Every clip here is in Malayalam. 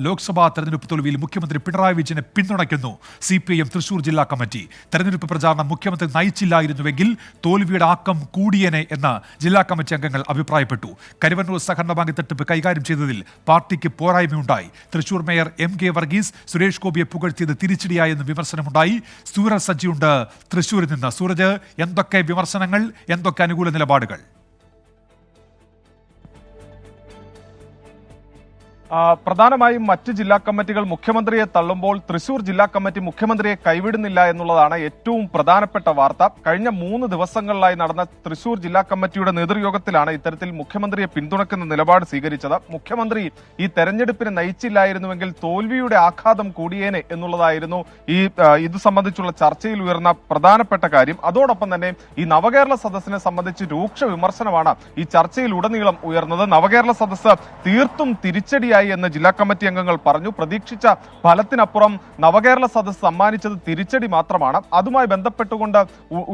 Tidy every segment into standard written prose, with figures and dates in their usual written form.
ലോക്സഭാ തെരഞ്ഞെടുപ്പ് തോൽവിയിൽ മുഖ്യമന്ത്രി പിണറായി വിജയനെ പിന്തുണയ്ക്കുന്നു CPIM തൃശൂർ ജില്ലാ കമ്മിറ്റി. തെരഞ്ഞെടുപ്പ് പ്രചാരണം മുഖ്യമന്ത്രി നയിച്ചില്ലായിരുന്നുവെങ്കിൽ തോൽവിയുടെ ആക്കം കൂടിയേനെ എന്ന് ജില്ലാ കമ്മിറ്റി അംഗങ്ങൾ അഭിപ്രായപ്പെട്ടു. കരുവന്നൂർ സഹകരണ ബാങ്ക് തട്ടിപ്പ് കൈകാര്യം ചെയ്തതിൽ പാർട്ടിക്ക് പോരായ്മയുണ്ടായി. തൃശൂർ മേയർ MK വർഗീസ് സുരേഷ് ഗോപിയെ പുകഴ്ത്തിയത് തിരിച്ചടിയായെന്ന് വിമർശനമുണ്ടായി. സൂരജ് സജ്ജിയുണ്ട് തൃശൂരിൽ നിന്ന്. സൂരജ്, എന്തൊക്കെ വിമർശനങ്ങൾ, എന്തൊക്കെ അനുകൂല നിലപാടുകൾ? പ്രധാനമായും മറ്റ് ജില്ലാ കമ്മിറ്റികൾ മുഖ്യമന്ത്രിയെ തള്ളുമ്പോൾ തൃശൂർ ജില്ലാ കമ്മിറ്റി മുഖ്യമന്ത്രിയെ കൈവിടുന്നില്ല എന്നുള്ളതാണ് ഏറ്റവും പ്രധാനപ്പെട്ട വാർത്ത. കഴിഞ്ഞ 3 ദിവസങ്ങളിലായി നടന്ന തൃശൂർ ജില്ലാ കമ്മിറ്റിയുടെ നേതൃയോഗത്തിലാണ് ഇത്തരത്തിൽ മുഖ്യമന്ത്രിയെ പിന്തുണയ്ക്കുന്ന നിലപാട് സ്വീകരിച്ചത്. മുഖ്യമന്ത്രി ഈ തെരഞ്ഞെടുപ്പിനെ നയിച്ചില്ലായിരുന്നുവെങ്കിൽ തോൽവിയുടെ ആഘാതം കൂടിയേനെ എന്നുള്ളതായിരുന്നു ഇത് സംബന്ധിച്ചുള്ള ചർച്ചയിൽ ഉയർന്ന പ്രധാനപ്പെട്ട കാര്യം. അതോടൊപ്പം തന്നെ ഈ നവകേരള സദസ്സിനെ സംബന്ധിച്ച് രൂക്ഷ വിമർശനമാണ് ഈ ചർച്ചയിൽ ഉടനീളം ഉയർന്നത്. നവകേരള സദസ്സ് തീർത്തും തിരിച്ചടിയായി എന്ന് ജില്ലാ കമ്മിറ്റി അംഗങ്ങൾ പറഞ്ഞു. പ്രതീക്ഷിച്ച ഫലത്തിനപ്പുറം നവകേരള സദസ്സ് സമ്മാനിച്ചത് തിരിച്ചടി മാത്രമാണ്. അതുമായി ബന്ധപ്പെട്ടുകൊണ്ട്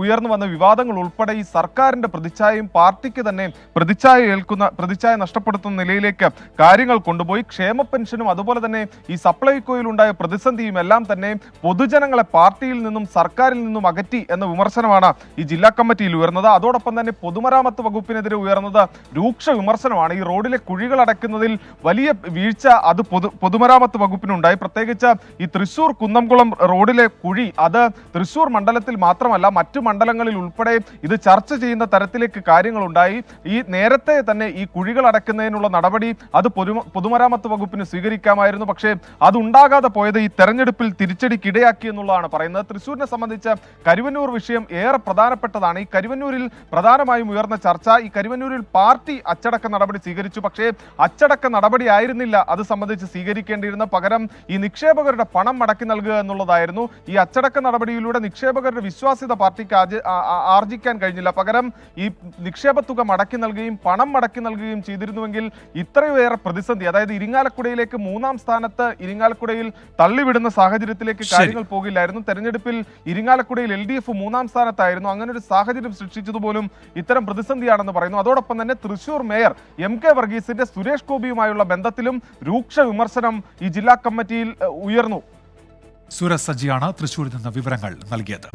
ഉയർന്നു വന്ന വിവാദങ്ങൾ ഉൾപ്പെടെ ഈ സർക്കാരിന്റെ പ്രതിച്ഛായയും പാർട്ടിക്ക് തന്നെ പ്രതിച്ഛായ നഷ്ടപ്പെടുത്തുന്ന നിലയിലേക്ക് കാര്യങ്ങൾ കൊണ്ടുപോയി. ക്ഷേമ പെൻഷനും അതുപോലെ തന്നെ ഈ സപ്ലൈകോയിൽ ഉണ്ടായ പ്രതിസന്ധിയും എല്ലാം തന്നെ പൊതുജനങ്ങളെ പാർട്ടിയിൽ നിന്നും സർക്കാരിൽ നിന്നും അകറ്റി എന്ന വിമർശനമാണ് ഈ ജില്ലാ കമ്മിറ്റിയിൽ ഉയർന്നത്. അതോടൊപ്പം തന്നെ പൊതുമരാമത്ത് വകുപ്പിനെതിരെ ഉയർന്നത് രൂക്ഷ വിമർശനമാണ്. ഈ റോഡിലെ കുഴികൾ അടയ്ക്കുന്നതിൽ വലിയ വീഴ്ച അത് പൊതുമരാമത്ത് വകുപ്പിനുണ്ടായി. പ്രത്യേകിച്ച് ഈ തൃശൂർ കുന്നംകുളം റോഡിലെ കുഴി അത് തൃശൂർ മണ്ഡലത്തിൽ മാത്രമല്ല മറ്റു മണ്ഡലങ്ങളിൽ ഉൾപ്പെടെ ഇത് ചർച്ച ചെയ്യുന്ന തരത്തിലേക്ക് കാര്യങ്ങളുണ്ടായി. ഈ നേരത്തെ തന്നെ ഈ കുഴികൾ അടയ്ക്കുന്നതിനുള്ള നടപടി അത് പൊതുമരാമത്ത് വകുപ്പിന് സ്വീകരിക്കാമായിരുന്നു. പക്ഷേ അതുണ്ടാകാതെ പോയത് ഈ തെരഞ്ഞെടുപ്പിൽ തിരിച്ചടിക്കിടയാക്കി എന്നുള്ളതാണ് പറയുന്നത്. തൃശൂരിനെ സംബന്ധിച്ച് കരുവന്നൂർ വിഷയം ഏറെ പ്രധാനപ്പെട്ടതാണ്. ഈ കരുവന്നൂരിൽ പ്രധാനമായും ഉയർന്ന ചർച്ച ഈ കരുവന്നൂരിൽ പാർട്ടി അച്ചടക്ക നടപടി സ്വീകരിച്ചു. പക്ഷേ അച്ചടക്ക നടപടി ആയിരുന്നില്ല അത് സംബന്ധിച്ച് സ്വീകരിക്കേണ്ടിയിരുന്ന, പകരം ഈ നിക്ഷേപകരുടെ പണം മടക്കി നൽകുക എന്നുള്ളതായിരുന്നു. ഈ അച്ചടക്ക നടപടിയിലൂടെ നിക്ഷേപകരുടെ വിശ്വാസ്യത പാർട്ടിക്ക് ആർജിക്കാൻ കഴിഞ്ഞില്ല. പകരം ഈ നിക്ഷേപ തുക മടക്കി നൽകുകയും പണം മടക്കി നൽകുകയും ചെയ്തിരുന്നുവെങ്കിൽ ഇത്രയേറെ പ്രതിസന്ധി, അതായത് ഇരിങ്ങാലക്കുടയിലേക്ക് 3-ാം സ്ഥാനത്ത് ഇരിങ്ങാലക്കുടയിൽ തള്ളിവിടുന്ന സാഹചര്യത്തിലേക്ക് കാര്യങ്ങൾ പോകില്ലായിരുന്നു. തെരഞ്ഞെടുപ്പിൽ ഇരിങ്ങാലക്കുടയിൽ LDF 3-ാം സ്ഥാനത്തായിരുന്നു. അങ്ങനെ ഒരു സാഹചര്യം സൃഷ്ടിച്ചതുപോലും ഇത്തരം പ്രതിസന്ധിയാണെന്ന് പറയുന്നു. അതോടൊപ്പം തന്നെ തൃശൂർ മേയർ MK വർഗീസിന്റെ സുരേഷ് ഗോപിയുമായുള്ള ബന്ധത്തിലും രൂക്ഷ വിമർശനം ഈ ജില്ലാ കമ്മിറ്റിയിൽ ഉയർന്നു. സൂരജ് സജ്ജിയാണ് തൃശൂരിൽ നിന്ന് വിവരങ്ങൾ നൽകിയത്.